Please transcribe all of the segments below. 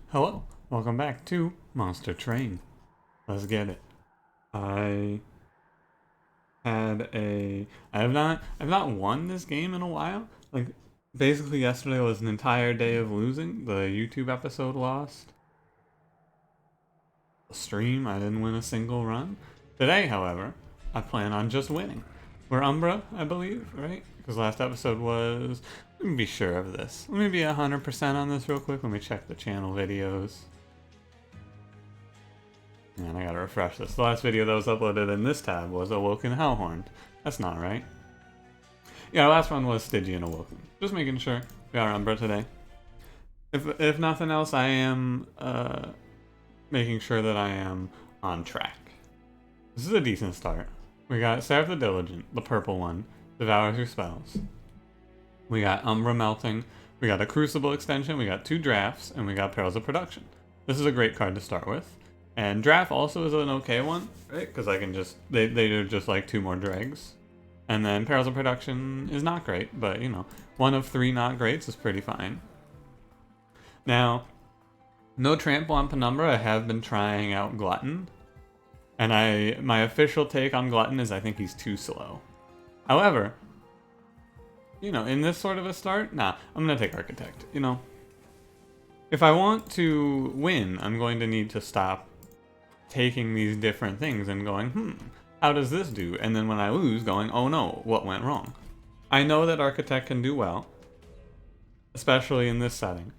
Hello, welcome back to Monster Train. Let's get it. I I've not won this game in a while. Like basically yesterday was an entire day of losing. The YouTube episode lost. The stream, I didn't win a single run. Today, however, I plan on just winning. We're Umbra, I believe, right? Because last episode was. Let me be sure of this. Let me be 100% on this real quick. Let me check the channel videos. And I gotta refresh this. The last video that was uploaded in this tab was Awoken Hellhorn. That's not right. Yeah, our last one was Stygian Awoken. Just making sure. We are Umbra today. If nothing else, I am making sure that I am on track. This is a decent start. We got Seraph the Diligent, the purple one, devours your spells. We got Umbra Melting, we got a Crucible extension, we got 2 drafts, and we got Perils of Production. This is a great card to start with. And Draft also is an okay one, right? Because I can just, they are just like 2 more dregs. And then Perils of Production is not great, but you know, 1 of 3 not greats is pretty fine. Now, no Trample on Penumbra. I have been trying out Glutton. And my official take on Glutton is I think he's too slow. However, you know, in this sort of a start, nah, I'm gonna take Architect. You know, if I want to win, I'm going to need to stop taking these different things and going, how does this do? And then when I lose, going, oh no, what went wrong? I know that Architect can do well, especially in this setting.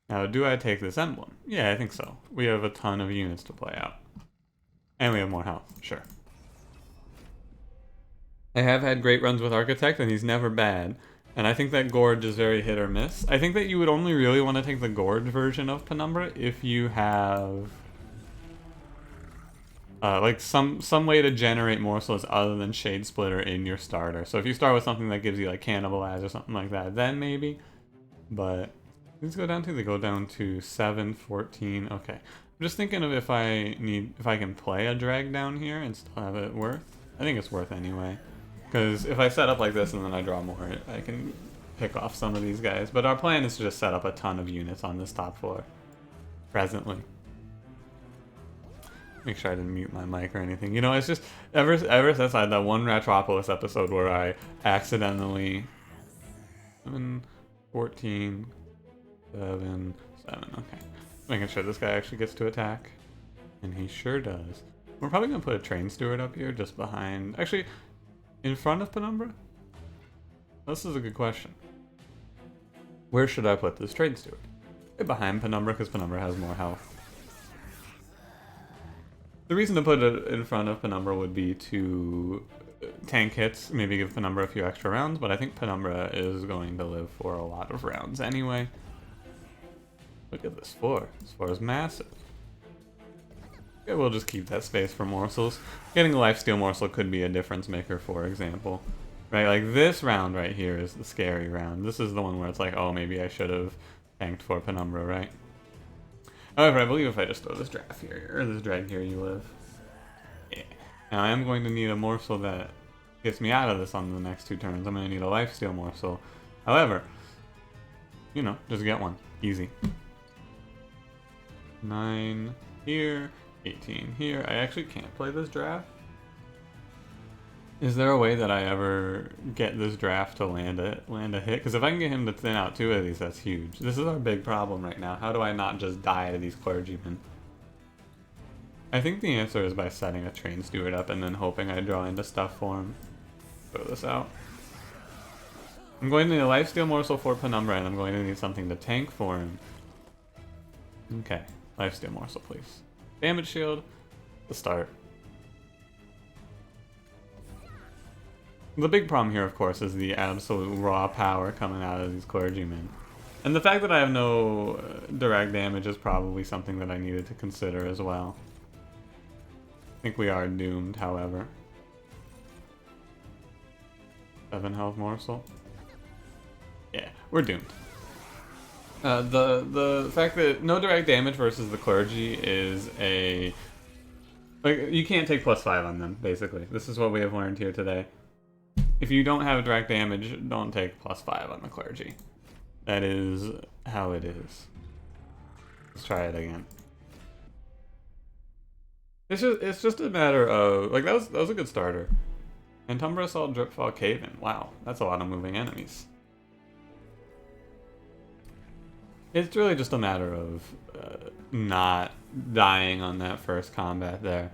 Now, do I take this emblem? Yeah, I think so. We have a ton of units to play out. And we have more health, sure. I have had great runs with Architect, and he's never bad. And I think that Gorge is very hit or miss. I think that you would only really want to take the Gorge version of Penumbra if you have like some way to generate morsels other than Shade Splitter in your starter. So if you start with something that gives you like Cannibalize or something like that, then maybe. But these go down to, they go down to 7, 14. Okay. I'm just thinking of if I can play a drag down here and still have it worth. I think it's worth anyway. Because if I set up like this and then I draw more, I can pick off some of these guys. But our plan is to just set up a ton of units on this top floor. Presently. Make sure I didn't mute my mic or anything. You know, it's just, ever since I had that one Ratropolis episode where I accidentally... 7, 14, 7, 7, okay. Making sure this guy actually gets to attack. And he sure does. We're probably going to put a Train Steward up here just behind... Actually... In front of Penumbra? This is a good question. Where should I put this Train Steward? Right behind Penumbra, because Penumbra has more health. The reason to put it in front of Penumbra would be to tank hits, maybe give Penumbra a few extra rounds, but I think Penumbra is going to live for a lot of rounds anyway. Look at this floor. This floor is massive. Okay, we'll just keep that space for morsels. Getting a lifesteal morsel could be a difference maker, for example. Right, like this round right here is the scary round. This is the one where it's like, oh, maybe I should have tanked for Penumbra, right? However, I believe if I just throw this draft here, or this drag here, you live. Yeah. Now I am going to need a morsel that gets me out of this on the next 2 turns. I'm going to need a lifesteal morsel. However, you know, just get one. Easy. 9 here. 18 here. I actually can't play this draft. Is there a way that I ever get this draft to land a hit? Because if I can get him to thin out 2 of these, that's huge. This is our big problem right now. How do I not just die to these clergymen? I think the answer is by setting a Train Steward up and then hoping I draw into stuff for him. Throw this out. I'm going to need a lifesteal morsel for Penumbra, and I'm going to need something to tank for him. Okay, lifesteal morsel, please. Damage shield, the start. The big problem here, of course, is the absolute raw power coming out of these clergymen. And the fact that I have no direct damage is probably something that I needed to consider as well. I think we are doomed, however. 7 health morsel. Yeah, we're doomed. The fact that no direct damage versus the clergy is a... Like, you can't take +5 on them, basically. This is what we have learned here today. If you don't have direct damage, don't take +5 on the clergy. That is how it is. Let's try it again. It's just a matter of like that was a good starter. And Umbra Assault, Dripfall, Cave-In. Wow, that's a lot of moving enemies. It's really just a matter of not dying on that first combat there.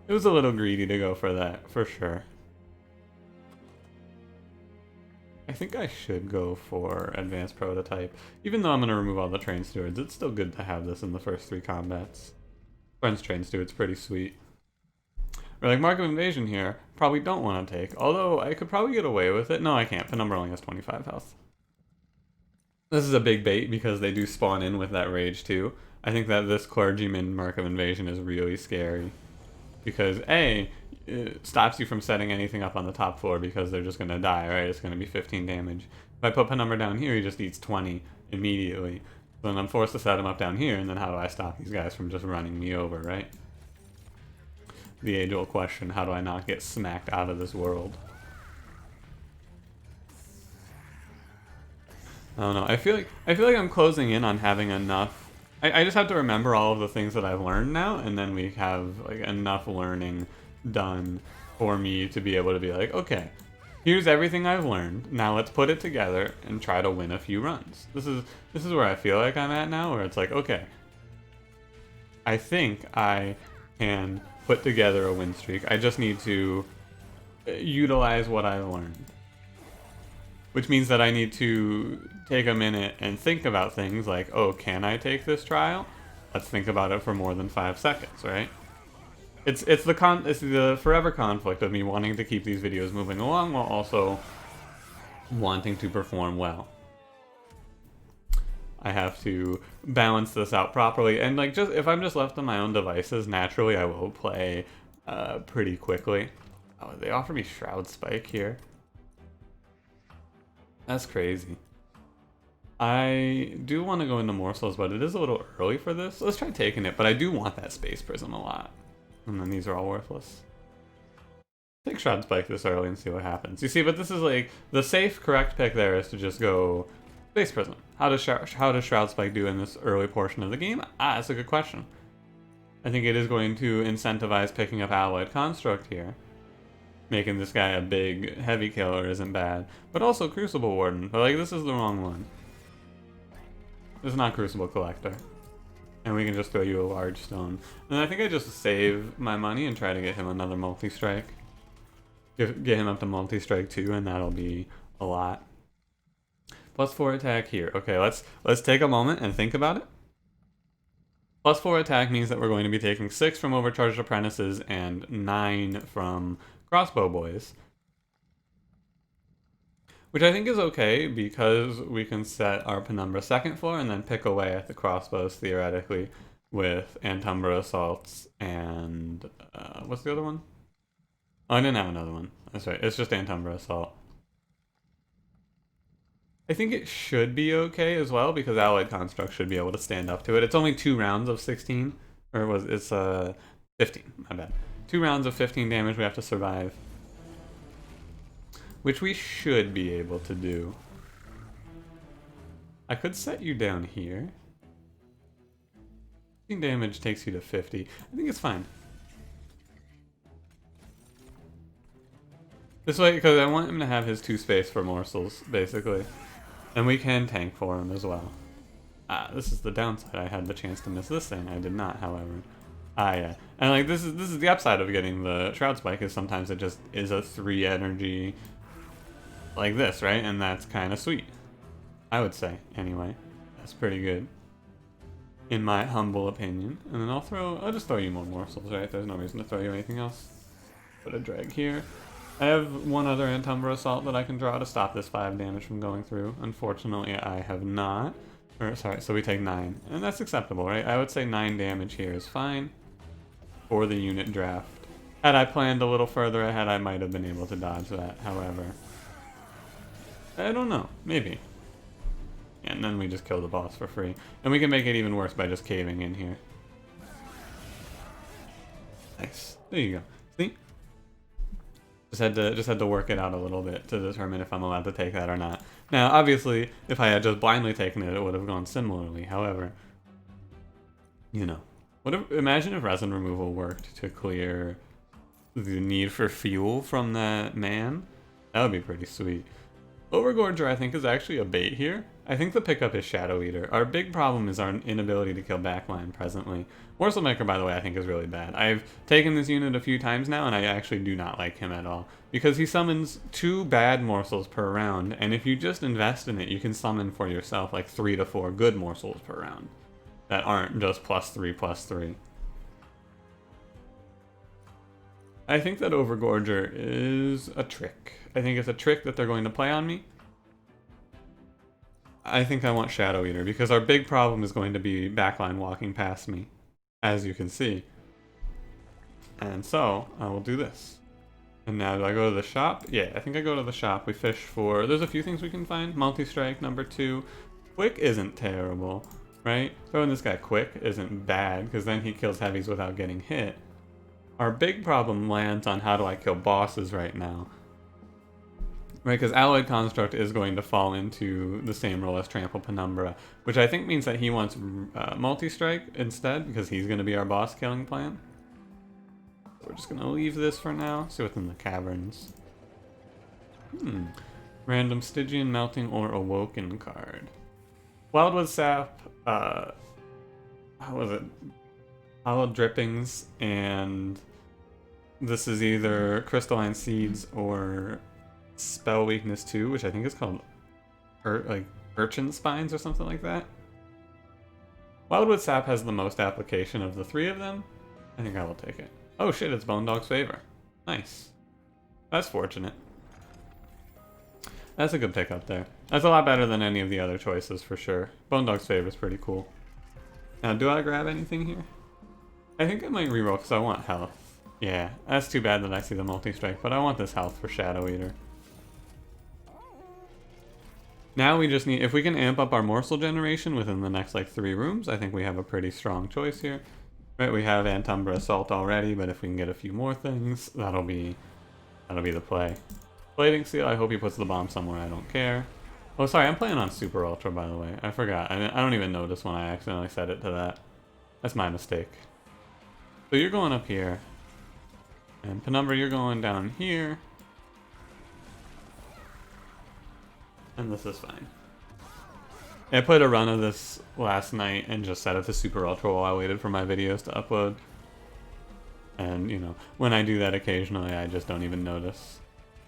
It was a little greedy to go for that, for sure. I think I should go for Advanced Prototype. Even though I'm going to remove all the Train Stewards, it's still good to have this in the first 3 combats. Friends Train Steward's pretty sweet. Or like Mark of Invasion here, probably don't want to take. Although I could probably get away with it. No, I can't. Penumbra only has 25 health. This is a big bait because they do spawn in with that rage too. I think that this Clergyman Mark of Invasion is really scary. Because A, it stops you from setting anything up on the top floor because they're just going to die, right? It's going to be 15 damage. If I put Penumbra down here, he just eats 20 immediately. So then I'm forced to set him up down here, and then how do I stop these guys from just running me over, right? The age-old question, how do I not get smacked out of this world? I don't know. I feel like I'm closing in on having enough. I just have to remember all of the things that I've learned now, and then we have like enough learning done for me to be able to be like, okay, here's everything I've learned. Now let's put it together and try to win a few runs. This is where I feel like I'm at now, where it's like, okay, I think I can put together a win streak. I just need to utilize what I learned. Which means that I need to take a minute and think about things like, oh, can I take this trial? Let's think about it for more than 5 seconds, right? It's the forever conflict of me wanting to keep these videos moving along while also wanting to perform well. I have to balance this out properly, and like just if I'm just left on my own devices, naturally I will play pretty quickly. Oh, they offer me Shroud Spike here. That's crazy. I do want to go into morsels, but it is a little early for this. Let's try taking it, but I do want that Space Prism a lot. And then these are all worthless. Take Shroud Spike this early and see what happens. You see, but this is like, the safe, correct pick there is to just go Space Prism. How does Shroud Spike do in this early portion of the game? Ah, that's a good question. I think it is going to incentivize picking up Alloyed Construct here. Making this guy a big, heavy killer isn't bad. But also Crucible Warden. But like, this is the wrong one. This is not Crucible Collector. And we can just throw you a large stone. And I think I just save my money and try to get him another multi-strike. Get him up to multi-strike 2, and that'll be a lot. +4 attack here. Okay, let's take a moment and think about it. +4 attack means that we're going to be taking 6 from Overcharged Apprentices and 9 from Crossbow Boys. Which I think is okay because we can set our Penumbra 2nd floor and then pick away at the crossbows theoretically with Antumbra Assaults and what's the other one? Oh, I didn't have another one. That's right. It's just Antumbra Assault. I think it should be okay as well because Alloyed Construct should be able to stand up to it. It's only 2 rounds of 16, or it's 15. My bad. 2 rounds of 15 damage we have to survive. Which we should be able to do. I could set you down here. 15 damage takes you to 50. I think it's fine. This way, because I want him to have his 2 space for morsels, basically. And we can tank for him as well. Ah, this is the downside. I had the chance to miss this thing. I did not, however. Ah, yeah. And like, this is the upside of getting the Shroud Spike, is sometimes it just is a 3 energy like this, right? And that's kind of sweet. I would say, anyway. That's pretty good. In my humble opinion. And then I'll just throw you more morsels, right? There's no reason to throw you anything else. Put a drag here. I have one other Antumbra Assault that I can draw to stop this 5 damage from going through. Unfortunately, I have not. Or, sorry, so we take 9. And that's acceptable, right? I would say 9 damage here is fine for the unit draft. Had I planned a little further ahead, I might have been able to dodge that, however. I don't know. Maybe. Yeah, and then we just kill the boss for free. And we can make it even worse by just caving in here. Nice. There you go. See? Just had to work it out a little bit to determine if I'm allowed to take that or not. Now, obviously, if I had just blindly taken it, it would have gone similarly. However, You know. Imagine if resin removal worked to clear the need for fuel from that man. That would be pretty sweet. Overgorger, I think, is actually a bait here. I think the pickup is Shadow Eater. Our big problem is our inability to kill backline presently. Morsel Maker, by the way, I think is really bad. I've taken this unit a few times now, and I actually do not like him at all. Because he summons 2 bad morsels per round, and if you just invest in it, you can summon for yourself like 3 to 4 good morsels per round. That aren't just +3/+3. I think that Overgorger is a trick. I think it's a trick that they're going to play on me. I think I want Shadow Eater because our big problem is going to be backline walking past me, as you can see. And so, I will do this. And now do I go to the shop? Yeah, I think I go to the shop. We fish for... There's a few things we can find. Multi-strike, number 2. Quick isn't terrible, right? Throwing this guy quick isn't bad because then he kills heavies without getting hit. Our big problem lands on how do I kill bosses right now. Right, because Alloyed Construct is going to fall into the same role as Trample Penumbra, which I think means that he wants Multi-Strike instead, because he's going to be our boss killing plan. So we're just going to leave this for now, see what's in the caverns. Random Stygian, Melting, or Awoken card. Wildwood Sap, how was it? Hallowed Drippings, and this is either Crystalline Seeds or Spell Weakness 2, which I think is called Urchin Spines or something like that. Wildwood Sap has the most application of the 3 of them. I think I will take it. Oh shit, it's Bone Dog's Favor. Nice. That's fortunate. That's a good pickup there. That's a lot better than any of the other choices for sure. Bone Dog's Favor is pretty cool. Now, do I grab anything here? I think I might reroll because I want health. Yeah, that's too bad that I see the multi-strike, but I want this health for Shadow Eater. Now we just need, if we can amp up our morsel generation within the next like 3 rooms, I think we have a pretty strong choice here. Right, we have Antumbra Assault already, but if we can get a few more things, that'll be the play. Blading Seal, I hope he puts the bomb somewhere, I don't care. Oh, sorry, I'm playing on Super Ultra, by the way. I forgot. I don't even notice when I accidentally set it to that. That's my mistake. So you're going up here. And Penumbra, you're going down here. And this is fine. I played a run of this last night and just set it to Super Ultra while I waited for my videos to upload. And, you know, when I do that occasionally, I just don't even notice.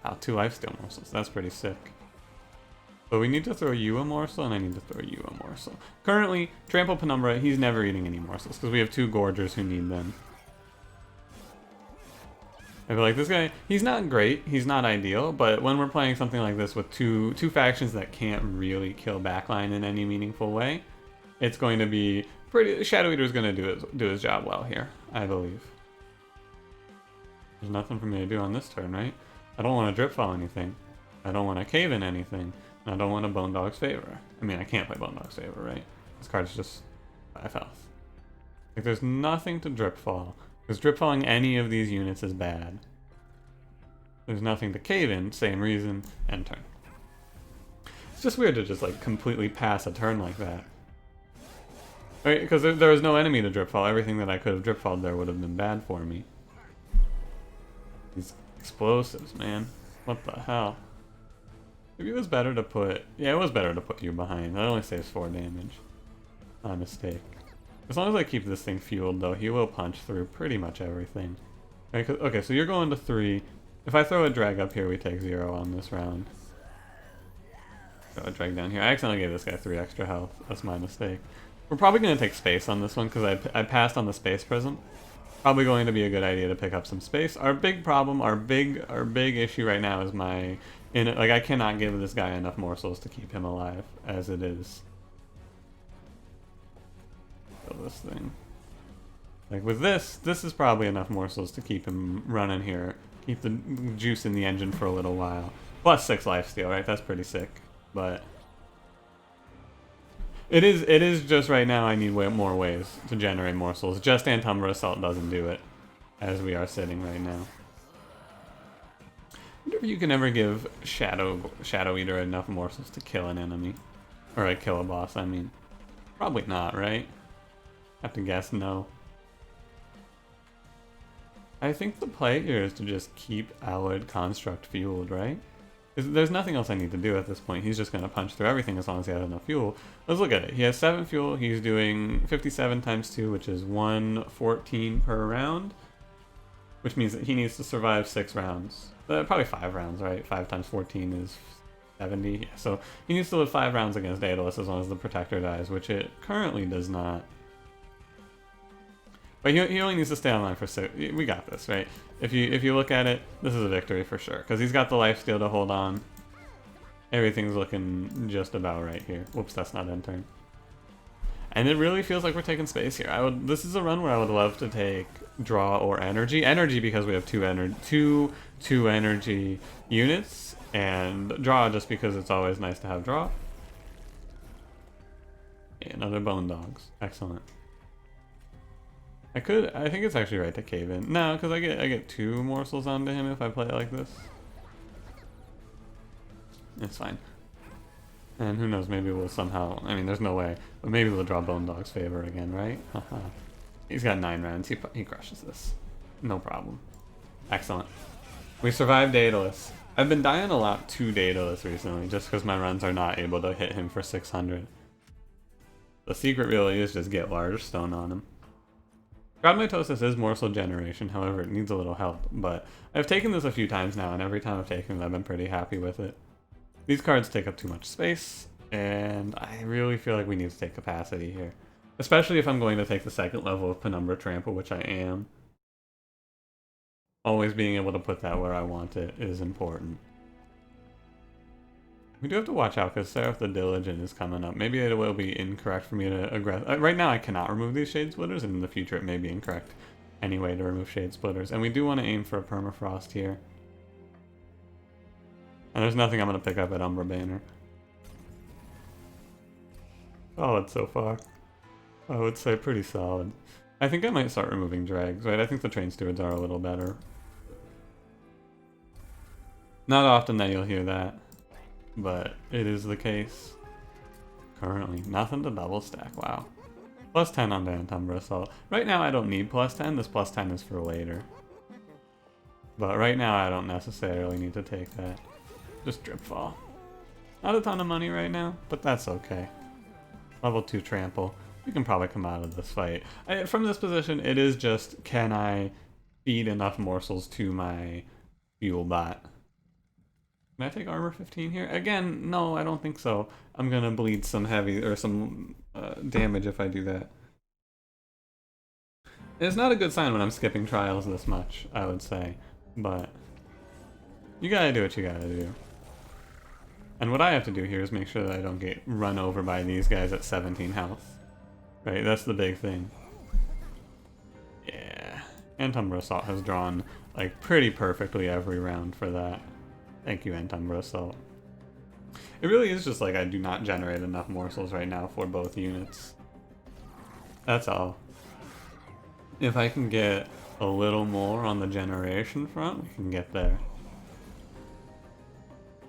Oh, 2 lifesteal morsels. That's pretty sick. But we need to throw you a morsel, and I need to throw you a morsel. Currently, Trample Penumbra, he's never eating any morsels, because we have 2 Gorgers who need them. I feel like this guy, he's not great, he's not ideal, but when we're playing something like this with two factions that can't really kill backline in any meaningful way, it's going to be pretty... Shadow Eater's going to do his job well here, I believe. There's nothing for me to do on this turn, right? I don't want to drip fall anything. I don't want to cave in anything. And I don't want to Bone Dog's Favor. I mean, I can't play Bone Dog's Favor, right? This card's just 5 health. Like, there's nothing to drip fall. Because drip falling any of these units is bad. There's nothing to cave in, same reason, end turn. It's just weird to just like completely pass a turn like that. Right? Because there was no enemy to drip fall. Everything that I could have drip falled there would have been bad for me. These explosives, man. What the hell? Maybe it was better to put... Yeah, it was better to put you behind. That only saves 4 damage. Not a mistake. As long as I keep this thing fueled, though, he will punch through pretty much everything. Okay, so you're going to 3. If I throw a drag up here, we take 0 on this round. Throw a drag down here. I accidentally gave this guy 3 extra health. That's my mistake. We're probably going to take space on this one because I passed on the space prism. Probably going to be a good idea to pick up some space. Our big problem, our big issue right now is like I cannot give this guy enough morsels to keep him alive as it is. Kill this thing. Like with this is probably enough morsels to keep him running here. Keep the juice in the engine for a little while. Plus 6 lifesteal, right? That's pretty sick. But it is just right now I need more ways to generate morsels. Just Antumbra Assault doesn't do it, as we are sitting right now. I wonder if you can ever give Shadow Eater enough morsels to kill an enemy. Or like kill a boss, I mean. Probably not, right? Have to guess no. I think the play here is to just keep Alloyed Construct fueled, right? There's nothing else I need to do at this point. He's just going to punch through everything as long as he has enough fuel. Let's look at it. He has 7 fuel. He's doing 57 times 2, which is 114 per round. Which means that he needs to survive 6 rounds. Probably 5 rounds, right? 5 times 14 is 70. Yeah, so he needs to live 5 rounds against Daedalus as long as the Protector dies, which it currently does not. But he only needs to stay online for 6. We got this, right? If you look at it, this is a victory for sure. Because he's got the lifesteal to hold on. Everything's looking just about right here. Whoops, that's not end turn. And it really feels like we're taking space here. This is a run where I would love to take draw or energy. Energy because we have two energy units. And draw just because it's always nice to have draw. And other bone dogs. Excellent. I think it's actually right to cave in. No, because I get 2 morsels onto him if I play it like this. It's fine. And who knows, maybe we'll somehow, I mean, there's no way, but maybe we'll draw Bone Dog's favor again, right? He's got 9 rounds, he crushes this. No problem. Excellent. We survived Daedalus. I've been dying a lot to Daedalus recently, just because my runs are not able to hit him for 600. The secret really is just get large stone on him. Shroud Mitosis is morsel generation, however it needs a little help, but I've taken this a few times now, and every time I've taken it I've been pretty happy with it. These cards take up too much space, and I really feel like we need to take capacity here. Especially if I'm going to take the 2nd level of Penumbra Trample, which I am. Always being able to put that where I want it is important. We do have to watch out because Seraph the Diligent is coming up. Maybe it will be incorrect for me to aggress. Right now I cannot remove these Shade Splitters, and in the future it may be incorrect anyway to remove Shade Splitters. And we do want to aim for a Permafrost here. And there's nothing I'm going to pick up at Umbra Banner. Solid so far. I would say pretty solid. I think I might start removing Dregs, right? I think the Train Stewards are a little better. Not often that you'll hear that, but it is the case. Currently, nothing to double stack, wow. Plus 10 on the Antumbra Assault. Right now I don't need plus 10, this plus 10 is for later. But right now I don't necessarily need to take that. Just Drip Fall. Not a ton of money right now, but that's okay. Level 2 Trample. We can probably come out of this fight. From this position, it is just, can I feed enough morsels to my fuel bot? Can I take armor 15 here? Again, no, I don't think so. I'm gonna bleed some heavy, or some damage if I do that. It's not a good sign when I'm skipping trials this much, I would say. But you gotta do what you gotta do. And what I have to do here is make sure that I don't get run over by these guys at 17 health. Right, that's the big thing. Yeah. Antumbra Assault has drawn, like, pretty perfectly every round for that. Thank you, Antumbra Assault. It really is just like I do not generate enough morsels right now for both units. That's all. If I can get a little more on the generation front, we can get there.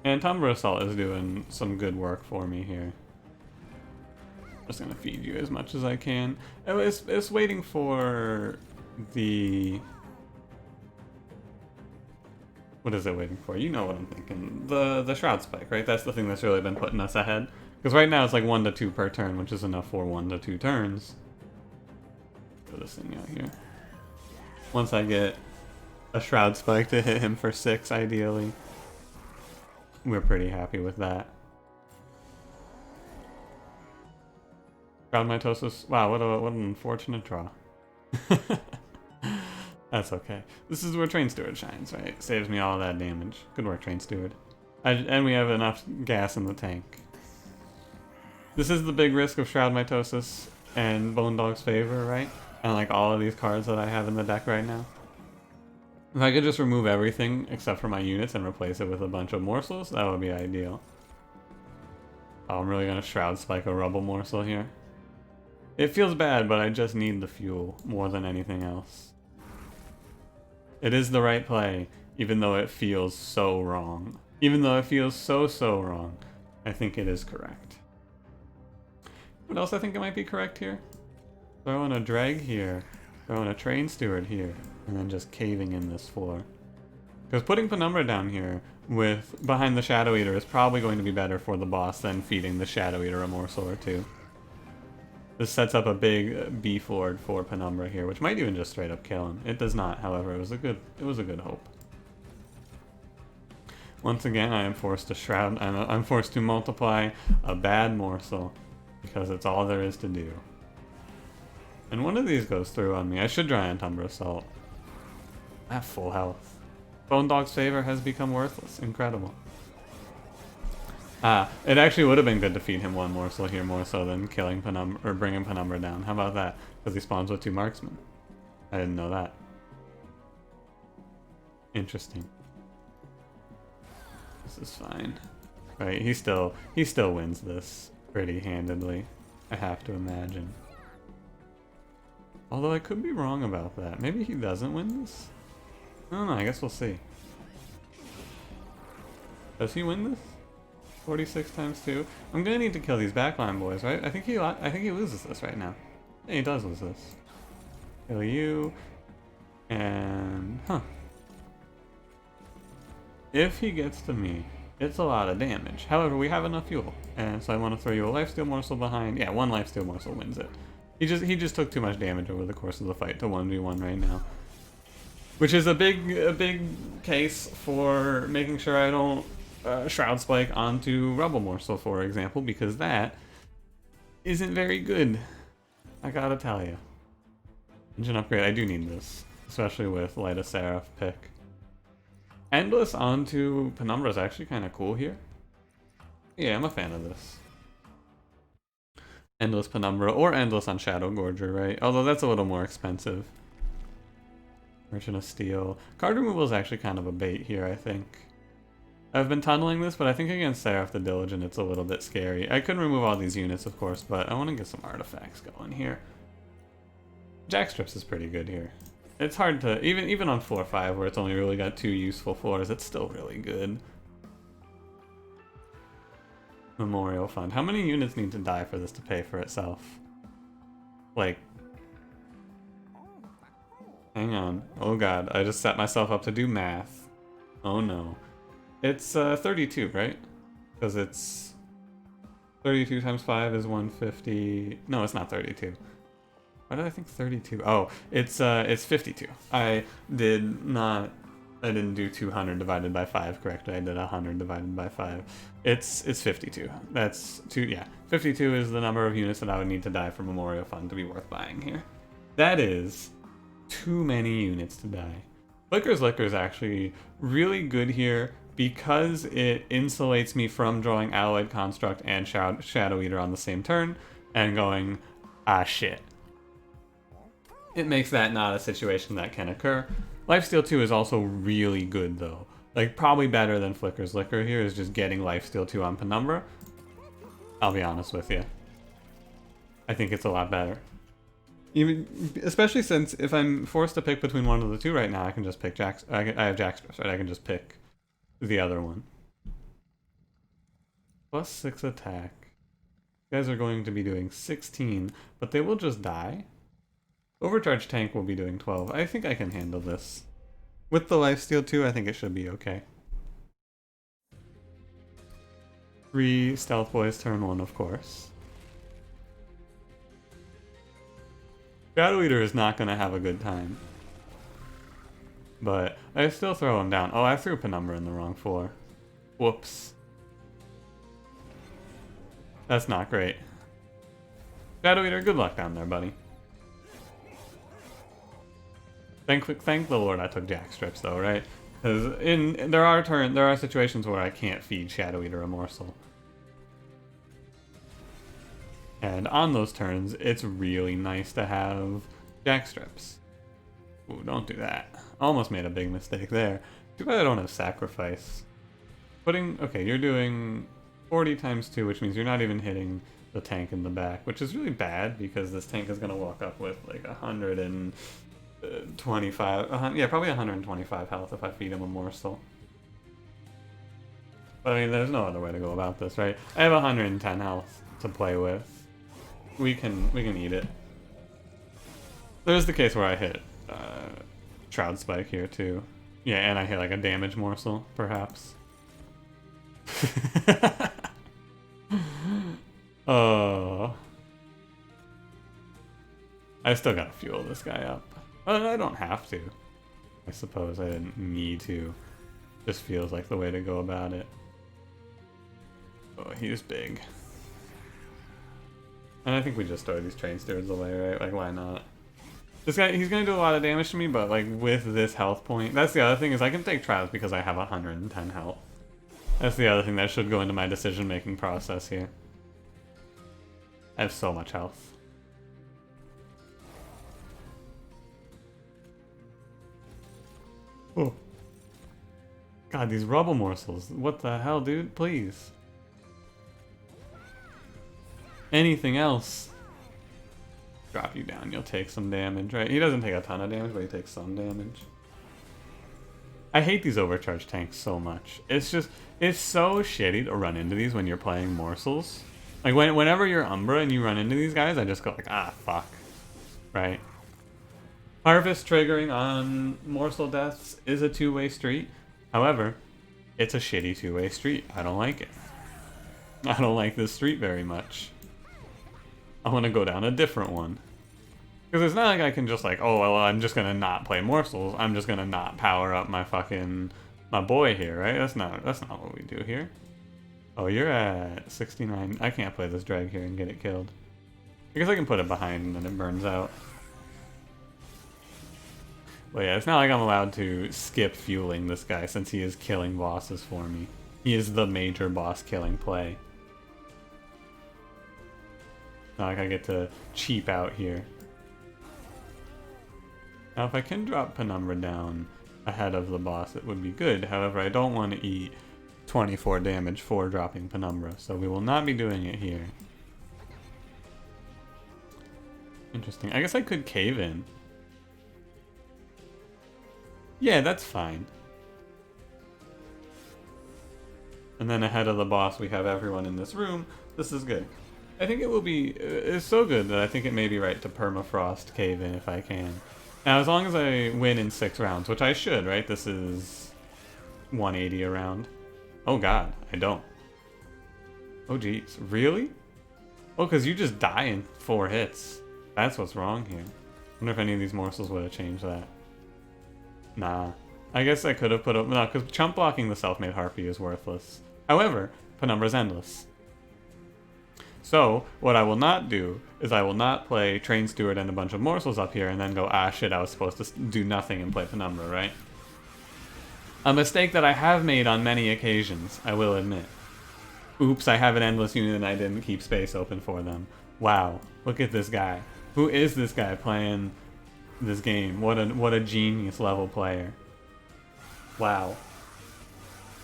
And Antumbra Assault is doing some good work for me here. Just gonna feed you as much as I can. It's waiting for the... What is it waiting for? You know what I'm thinking. The Shroud Spike, right? That's the thing that's really been putting us ahead. Because right now it's like 1 to 2 per turn, which is enough for 1 to 2 turns. Throw this thing out here. Once I get a Shroud Spike to hit him for 6, ideally, we're pretty happy with that. Shroud Mitosis. Wow, what an unfortunate draw. That's okay. This is where Train Steward shines, right? Saves me all that damage. Good work, Train Steward. And we have enough gas in the tank. This is the big risk of Shroud Mitosis and Bone Dog's favor, right? And like all of these cards that I have in the deck right now. If I could just remove everything except for my units and replace it with a bunch of morsels, that would be ideal. Oh, I'm really gonna Shroud Spike a Rubble Morsel here. It feels bad, but I just need the fuel more than anything else. It is the right play, even though it feels so wrong. Even though it feels so wrong, I think it is correct. What else I think it might be correct here? Throwing a drag here, throwing a train steward here, and then just caving in this floor. Because putting Penumbra down here with behind the Shadow Eater is probably going to be better for the boss than feeding the Shadow Eater a morsel or two. This sets up a big B forward for Penumbra here, which might even just straight up kill him. It does not, however. It was a good hope. Once again, I am forced to shroud. I'm forced to multiply a bad morsel because it's all there is to do. And one of these goes through on me. I should Giant Umbra Assault. I have full health. Bone Dog's favor has become worthless. Incredible. It actually would have been good to feed him one morsel here more so than killing Penumbra or bringing Penumbra down. How about that? Because he spawns with 2 marksmen. I didn't know that. Interesting. This is fine. Right, he still wins this pretty handedly. I have to imagine. Although I could be wrong about that. Maybe he doesn't win this? I don't know, I guess we'll see. Does he win this? 46 times 2. I'm gonna need to kill these backline boys, right? I think he loses this right now. Yeah, he does lose this. Kill you. And if he gets to me, it's a lot of damage. However, we have enough fuel, and so I want to throw you a lifesteal morsel behind. Yeah, 1 lifesteal morsel wins it. He just took too much damage over the course of the fight to 1v1 right now, which is a big case for making sure I don't Shroud Spike onto Rubble Morsel, for example, because that isn't very good. I gotta tell you. Engine upgrade, I do need this, especially with Light of Seraph pick. Endless onto Penumbra is actually kind of cool here. Yeah, I'm a fan of this. Endless Penumbra, or Endless on Shadow Gorger, right? Although that's a little more expensive. Merchant of Steel. Card removal is actually kind of a bait here, I think. I've been tunneling this, but I think against Seraph the Diligent it's a little bit scary. I couldn't remove all these units, of course, but I want to get some artifacts going here. Jackstrips is pretty good here. It's hard to, even on floor 5 where it's only really got 2 useful floors, it's still really good. Memorial Fund. How many units need to die for this to pay for itself? Like, hang on. Oh god, I just set myself up to do math. Oh no. It's 32, right? Because it's 32 times 5 is 150. No, it's not 32. Why did I think 32? Oh, it's 52. I didn't do 200 divided by 5 correctly. I did 100 divided by 5. It's 52. That's 2, yeah. 52 is the number of units that I would need to die for Memorial Fund to be worth buying here. That is too many units to die. Flicker's Liquor is actually really good here because it insulates me from drawing Alloyed Construct and Shadow Eater on the same turn and going, ah shit. It makes that not a situation that can occur. Lifesteal 2 is also really good though. Like probably better than Flicker's Liquor here is just getting Lifesteal 2 on Penumbra. I'll be honest with you. I think it's a lot better. Especially since if I'm forced to pick between one of the two right now, I can just pick I have Jackstrips, right? I can just pick the other one. Plus 6 attack. You guys are going to be doing 16, but they will just die. Overcharge tank will be doing 12. I think I can handle this. With the lifesteal too, I think it should be okay. 3 Stealth Boys turn 1, of course. Shadow Eater is not going to have a good time. But I still throw him down. Oh, I threw Penumbra in the wrong floor. Whoops. That's not great. Shadow Eater, good luck down there, buddy. Thank the Lord I took Jackstrips though, right? Because there are situations where I can't feed Shadow Eater a morsel. And on those turns, it's really nice to have Jackstrips. Ooh, don't do that. Almost made a big mistake there. Too bad I don't have Sacrifice. Okay, you're doing 40 times 2, which means you're not even hitting the tank in the back, which is really bad because this tank is going to walk up with like 125, yeah, probably 125 health if I feed him a morsel. But I mean, there's no other way to go about this, right? I have 110 health to play with. We can eat it. There's the case where I hit Shroud Spike here too. Yeah, and I hit like a damage morsel, perhaps. Oh. I still gotta fuel this guy up. I don't have to. I suppose I didn't need to. Just feels like the way to go about it. Oh, he's big. And I think we just throw these train stewards away, right? Like, why not? This guy, he's gonna do a lot of damage to me, but like with this health point, that's the other thing is I can take trials because I have 110 health. That's the other thing that should go into my decision-making process here. I have so much health. Oh. God, these rubble morsels. What the hell, dude? Please. Anything else? Drop you down, you'll take some damage, right? He doesn't take a ton of damage, but he takes some damage. I hate these overcharged tanks so much. It's just, it's so shitty to run into these when you're playing morsels. Like, whenever you're Umbra and you run into these guys, I just go like, ah, fuck. Right? Harvest triggering on morsel deaths is a two-way street. However, it's a shitty two-way street. I don't like it. I don't like this street very much. I want to go down a different one. Because it's not like I can just like, oh, well, I'm just going to not play morsels. I'm just going to not power up my fucking, my boy here, right? That's not what we do here. Oh, you're at 69. I can't play this drag here and get it killed. I guess I can put it behind and then it burns out. But yeah, it's not like I'm allowed to skip fueling this guy since he is killing bosses for me. He is the major boss killing play. Not like I get to cheap out here. Now if I can drop Penumbra down ahead of the boss, it would be good. However, I don't want to eat 24 damage for dropping Penumbra, so we will not be doing it here. Interesting. I guess I could cave in. Yeah, that's fine. And then ahead of the boss, we have everyone in this room. This is good. I think it will be... It's so good that I think it may be right to permafrost cave in if I can. Now, as long as I win in 6 rounds, which I should, right? This is 180 a round. Oh god, I don't. Oh jeez, really? Oh, because you just die in 4 hits. That's what's wrong here. I wonder if any of these morsels would have changed that. Nah. I guess I could have put up... No, because chump blocking the self-made harpy is worthless. However, Penumbra's endless. So, what I will not do is I will not play Train Steward and a bunch of morsels up here and then go, ah shit, I was supposed to do nothing and play Penumbra, right? A mistake that I have made on many occasions, I will admit. Oops, I have an endless unit and I didn't keep space open for them. Wow, look at this guy. Who is this guy playing this game? What a genius level player. Wow.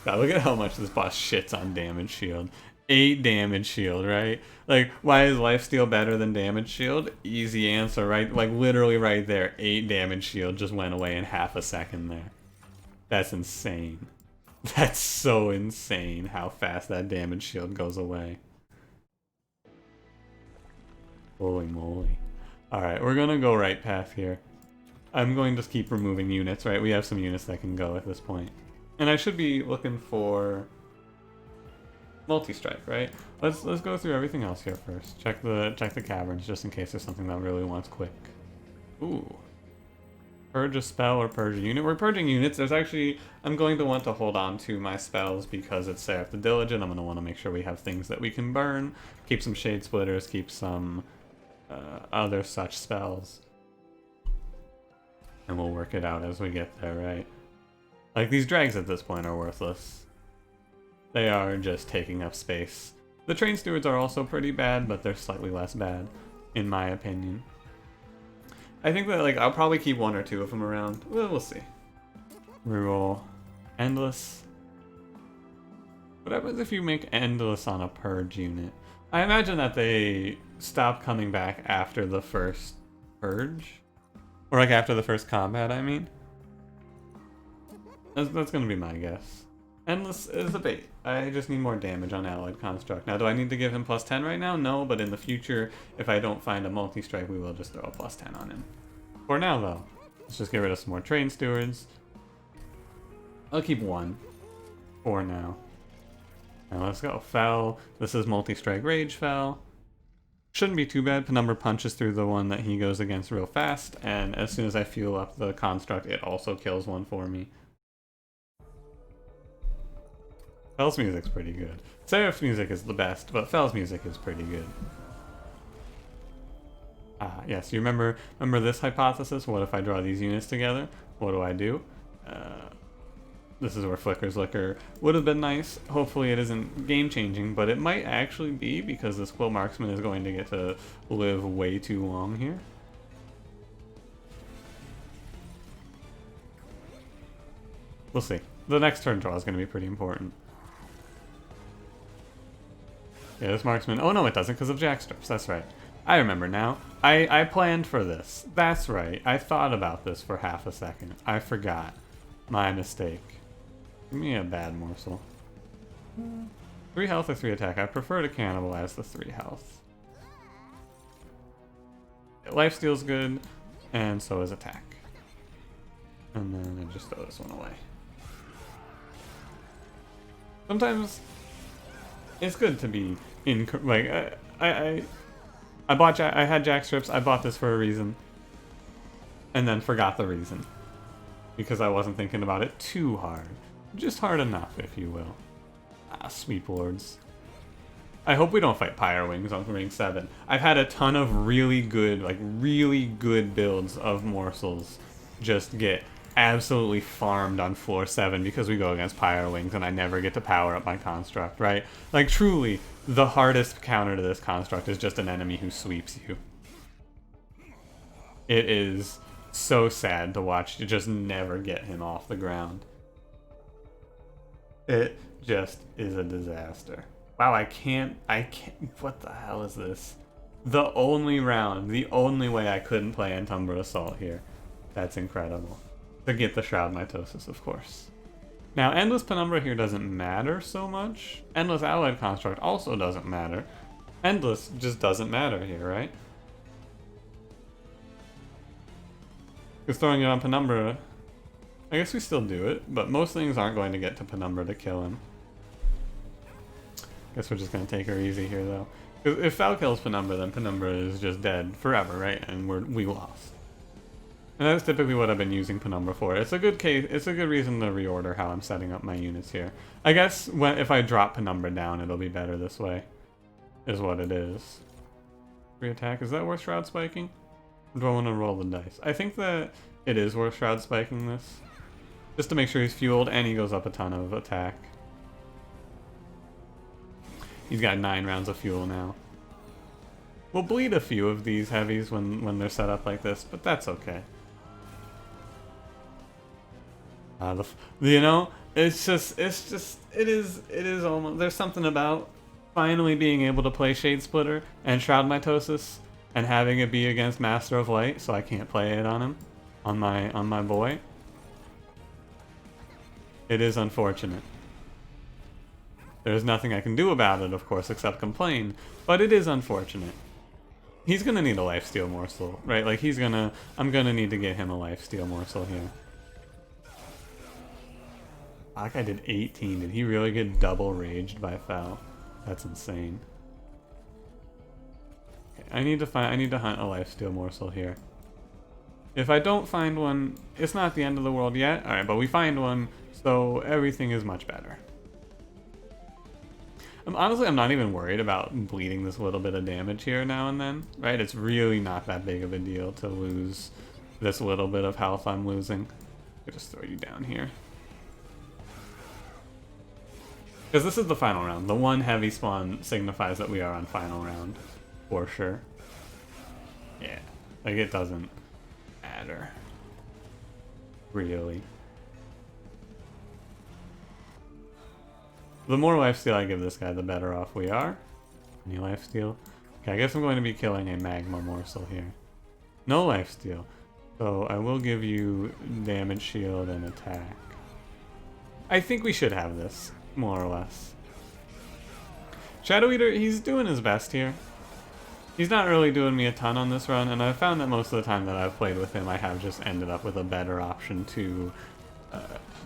God, look at how much this boss shits on damage shield. 8 damage shield, right? Like, why is lifesteal better than damage shield? Easy answer, right? Like, literally right there. 8 damage shield just went away in half a second there. That's insane. That's so insane how fast that damage shield goes away. Holy moly. Alright, we're gonna go right path here. I'm going to keep removing units, right? We have some units that can go at this point. And I should be looking for multi-strike, right? Let's go through everything else here first. Check the caverns just in case there's something that really wants quick. Ooh. Purge a spell or purge a unit. We're purging units. There's actually... I'm going to want to hold on to my spells because it's Seraph the Diligent. I'm going to want to make sure we have things that we can burn. Keep some Shade Splitters. Keep some other such spells. And we'll work it out as we get there, right? Like, these drags at this point are worthless. They are just taking up space. The Train Stewards are also pretty bad, but they're slightly less bad, in my opinion. I think that, like, I'll probably keep 1 or 2 of them around. Well, we'll see. Reroll. Endless. What happens if you make Endless on a Purge unit? I imagine that they stop coming back after the first Purge? Or, like, after the first combat, I mean? That's gonna be my guess. Endless is a bait. I just need more damage on Alloyed Construct. Now, do I need to give him +10 right now? No, but in the future, if I don't find a multi-strike, we will just throw a +10 on him. For now, though, let's just get rid of some more train stewards. I'll keep one for now. Now let's go. Fel. This is multi-strike rage Fel. Shouldn't be too bad. Penumbra punches through the one that he goes against real fast, and as soon as I fuel up the construct, it also kills one for me. Fel's music's pretty good. Seraph's music is the best, but Fel's music is pretty good. Yes, you remember this hypothesis? What if I draw these units together? What do? This is where Flicker's Liquor would have been nice. Hopefully it isn't game-changing, but it might actually be, because this Quill Marksman is going to get to live way too long here. We'll see. The next turn draw is going to be pretty important. Yeah, this Marksman... Oh no, it doesn't because of Jackstraps. That's right. I remember now. I planned for this. That's right. I thought about this for half a second. I forgot. My mistake. Give me a bad morsel. 3 health or 3 attack. I prefer to cannibalize the 3 health. Lifesteal's good, and so is attack. And then I just throw this one away. Sometimes it's good to be in, like, I had Jackstraps. I bought this for a reason, and then forgot the reason because I wasn't thinking about it too hard. Just hard enough, if you will. Sweep Lords. I hope we don't fight Pyre Wings on ring 7. I've had a ton of really good builds of morsels just get absolutely farmed on floor 7 because we go against Pyre Wings and I never get to power up my construct, right? Like, truly, the hardest counter to this construct is just an enemy who sweeps you. It is so sad to watch you just never get him off the ground. It just is a disaster. Wow, I can't, what the hell is this? The only way I couldn't play Umbra Assault here. That's incredible. To get the Shroud Mitosis, of course. Now, Endless Penumbra here doesn't matter so much. Endless Allied Construct also doesn't matter. Endless just doesn't matter here, right? Because throwing it on Penumbra, I guess we still do it, but most things aren't going to get to Penumbra to kill him. Guess we're just going to take her easy here, though. Because if Fel kills Penumbra, then Penumbra is just dead forever, right? And we lost. And that's typically what I've been using Penumbra for. It's a good case. It's a good reason to reorder how I'm setting up my units here. I guess if I drop Penumbra down, it'll be better this way. Is what it is. 3 attack. Is that worth Shroud Spiking? Or do I want to roll the dice? I think that it is worth Shroud Spiking this. Just to make sure he's fueled and he goes up a ton of attack. He's got 9 rounds of fuel now. We'll bleed a few of these heavies when they're set up like this, but that's okay. You know, it is almost, there's something about finally being able to play Shade Splitter and Shroud Mitosis and having it be against Master of Light, so I can't play it on him, on my boy. It is unfortunate. There's nothing I can do about it, of course, except complain, but it is unfortunate. He's gonna need a lifesteal morsel, right? Like, I'm gonna need to get him a lifesteal morsel here. That guy did 18. Did he really get double raged by Fel? That's insane. Okay, I need to hunt a lifesteal morsel here. If I don't find one, it's not the end of the world yet. Alright, but we find one, so everything is much better. Honestly, I'm not even worried about bleeding this little bit of damage here now and then, right? It's really not that big of a deal to lose this little bit of health I'm losing. I'll just throw you down here. Because this is the final round. The one heavy spawn signifies that we are on final round, for sure. Yeah, like, it doesn't matter, really. The more lifesteal I give this guy, the better off we are. Any lifesteal? Okay, I guess I'm going to be killing a magma morsel here. No lifesteal. So I will give you damage shield and attack. I think we should have this, more or less. Shadoweater, he's doing his best here. He's not really doing me a ton on this run, and I've found that most of the time that I've played with him, I have just ended up with a better option to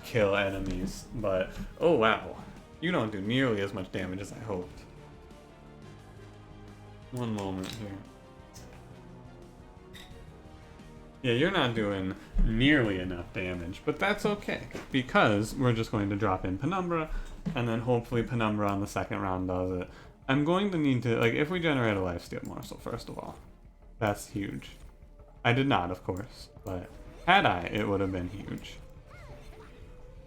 kill enemies. But, oh wow, you don't do nearly as much damage as I hoped. One moment here. Yeah, you're not doing nearly enough damage, but that's okay, because we're just going to drop in Penumbra, and then hopefully Penumbra on the second round does it. I'm going to need to, like, if we generate a lifesteal morsel, first of all, that's huge. I did not, of course, but had I, it would have been huge.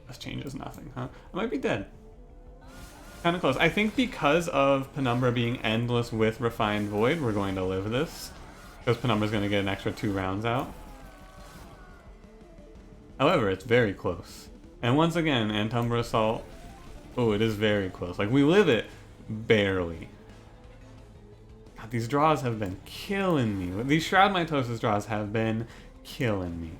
This changes nothing, huh? I might be dead. Kind of close. I think because of Penumbra being endless with Refined Void, we're going to live this. Because Penumbra's going to get an extra 2 rounds out. However, it's very close. And once again, Antumbra Assault. Oh, it is very close. Like, we live it barely. God, these draws have been killing me. These Shroud Mitosis draws have been killing me.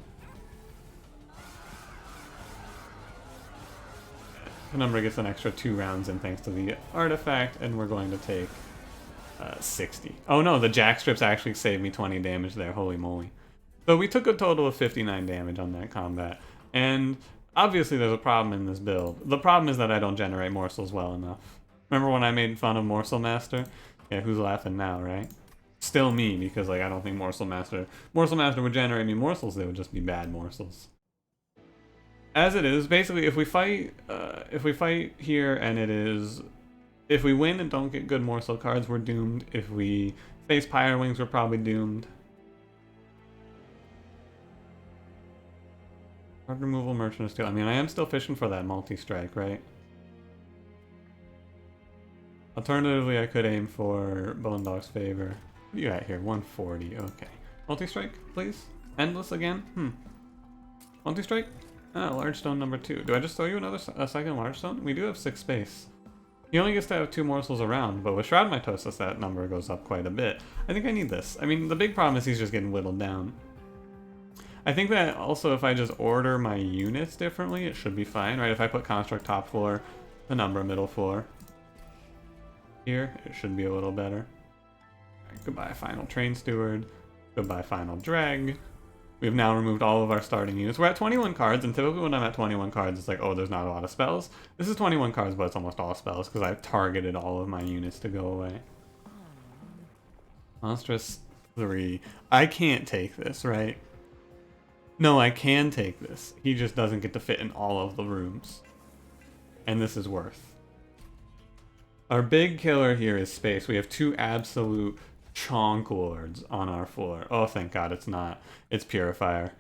Penumbra gets an extra 2 rounds in thanks to the artifact, and we're going to take 60. Oh no, the jack strips actually saved me 20 damage there, holy moly. So we took a total of 59 damage on that combat, and obviously there's a problem in this build. The problem is that I don't generate morsels well enough. Remember when I made fun of Morsel Master? Yeah, who's laughing now, right? Still me, because like I don't think Morsel Master would generate me morsels, they would just be bad morsels. As it is, basically, if we fight here and it is, if we win and don't get good morsel cards, we're doomed. If we face Pyre Wings, we're probably doomed. Card removal, Merchant of Steel. I mean, I am still fishing for that multi-strike, right? Alternatively, I could aim for Bone Dog's Favor. What do you got here? 140. Okay. Multi-strike, please. Endless again. Multi-strike. Ah, large stone number 2. Do I just throw you a second large stone? We do have 6 space. He only gets to have 2 morsels around, but with Shroud Mitosis, that number goes up quite a bit. I think I need this. I mean, the big problem is he's just getting whittled down. I think that also if I just order my units differently, it should be fine, right? If I put Construct top floor, Penumbra middle floor. Here, it should be a little better. Right, goodbye, Final Train Steward. Goodbye, Final Drag. We've now removed all of our starting units. We're at 21 cards, and typically when I'm at 21 cards, it's like, oh, there's not a lot of spells. This is 21 cards, but it's almost all spells, because I've targeted all of my units to go away. Monstrous 3. I can't take this, right? No, I can take this. He just doesn't get to fit in all of the rooms. And this is worth. Our big killer here is space. We have 2 absolute Chonk Lords on our floor. Oh, thank God it's not. It's Purifier.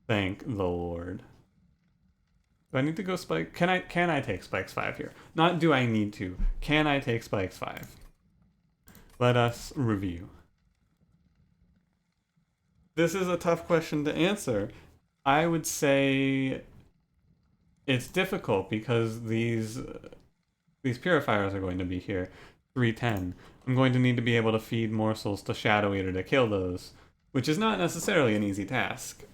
Thank the Lord. Do I need to go Spike? Can I take Spikes 5 here? Not do I need to. Can I take Spikes 5? Let us review. This is a tough question to answer. I would say it's difficult because these Purifiers are going to be here. 310. I'm going to need to be able to feed morsels to shadoweater to kill those, which is not necessarily an easy task.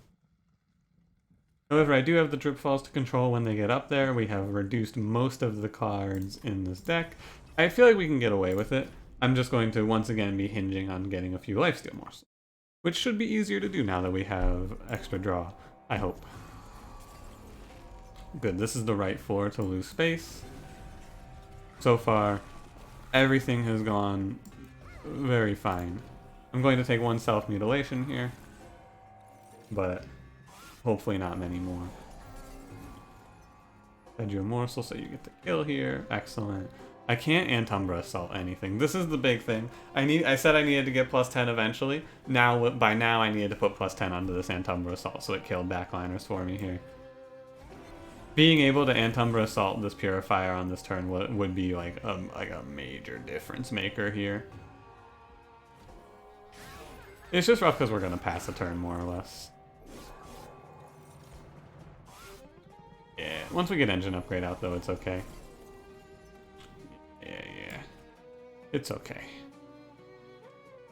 However, I do have the Drip Falls to control when they get up there. We have reduced most of the cards in this deck. I feel like we can get away with it. I'm just going to once again be hinging on getting a few lifesteal morsels, which should be easier to do now that we have extra draw, I hope. Good, this is the right floor to lose space. So far, everything has gone very fine. I'm going to take 1 self-mutilation here, but hopefully not many more. Fed you a morsel so you get the kill here. Excellent. I can't Antumbra Assault anything. This is the big thing. I said I needed to get +10 eventually. By now I needed to put +10 onto this Antumbra Assault so it killed backliners for me here. Being able to Antumbra Assault this Purifier on this turn would be like a major difference maker here. It's just rough because we're going to pass a turn more or less. Yeah, once we get engine upgrade out though, it's okay. Yeah. It's okay.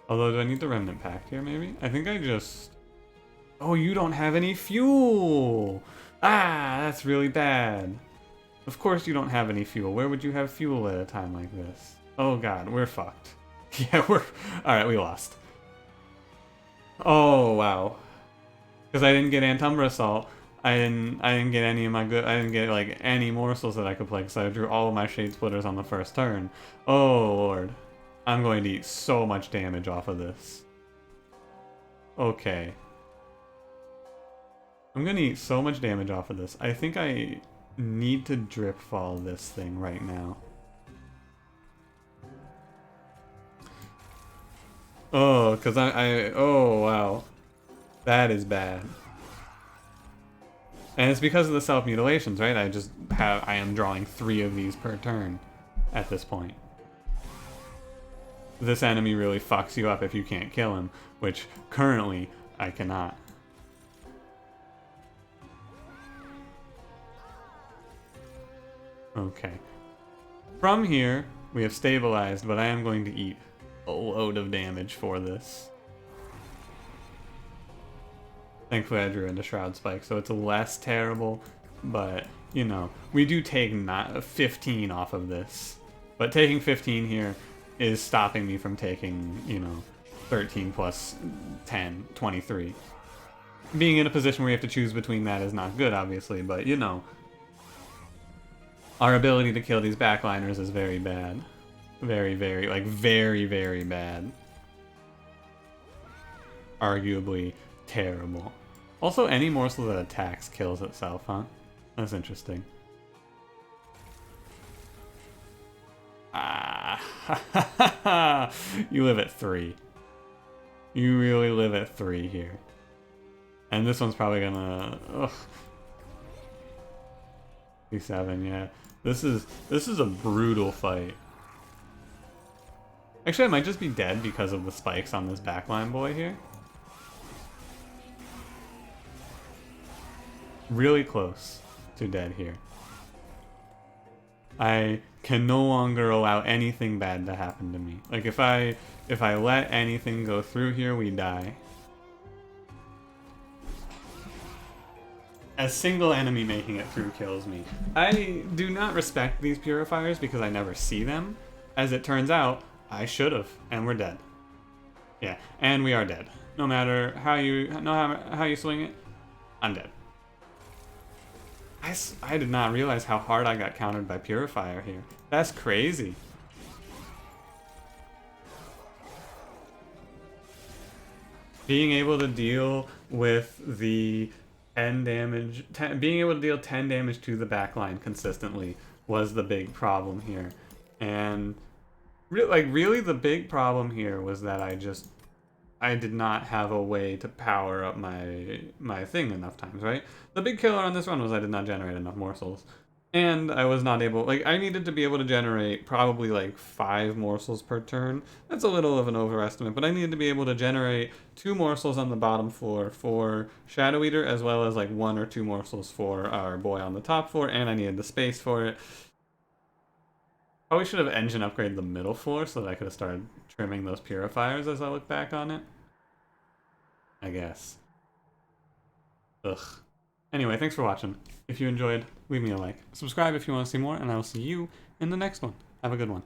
Although, do I need the Remnant Pact here, maybe? I think I just... Oh, you don't have any fuel! Ah, that's really bad. Of course you don't have any fuel. Where would you have fuel at a time like this? Oh god, we're fucked. Yeah, we're... Alright, we lost. Oh, wow. Because I didn't get Antumbra Assault. I didn't get any of my good... I didn't get, like, any morsels that I could play, because I drew all of my Shade Splitters on the first turn. Oh, Lord. I'm going to eat so much damage off of this. Okay. I'm going to eat so much damage off of this. I think I need to Drip Fall this thing right now. Oh, because oh, wow. That is bad. And it's because of the self-mutilations, right? I am drawing 3 of these per turn at this point. This enemy really fucks you up if you can't kill him, which currently I cannot. Okay. From here, we have stabilized, but I am going to eat a load of damage for this. Thankfully I drew into Shroud Spike, so it's less terrible, but, you know, we do take 15 off of this. But taking 15 here is stopping me from taking, you know, 13 plus 10, 23. Being in a position where you have to choose between that is not good, obviously, but, you know, our ability to kill these backliners is very bad. Very, very, like, very, very bad. Arguably terrible. Also, any morsel that attacks kills itself, huh? That's interesting. Ah, you live at 3. You really live at 3 here. And this one's probably gonna... Ugh. 7, yeah. This is a brutal fight. Actually, I might just be dead because of the spikes on this backline boy here. Really close to dead here. I can no longer allow anything bad to happen to me. Like if I let anything go through here, we die. A single enemy making it through kills me. I do not respect these purifiers because I never see them. As it turns out, I should have, and we're dead. Yeah, and we are dead. No matter how you swing it, I'm dead. I did not realize how hard I got countered by Purifier here. That's crazy. Being able to deal with the 10 damage, being able to deal 10 damage to the backline consistently was the big problem here. And really the big problem here was that I did not have a way to power up my thing enough times, right? The big killer on this run was I did not generate enough morsels. And I was not able, like, I needed to be able to generate probably like 5 morsels per turn. That's a little of an overestimate, but I needed to be able to generate 2 morsels on the bottom floor for Shadoweater, as well as like 1 or 2 morsels for our boy on the top floor, and I needed the space for it. Probably should have engine upgraded the middle floor so that I could have started trimming those purifiers as I look back on it. I guess. Ugh. Anyway, thanks for watching. If you enjoyed, leave me a like. Subscribe if you want to see more, and I will see you in the next one. Have a good one.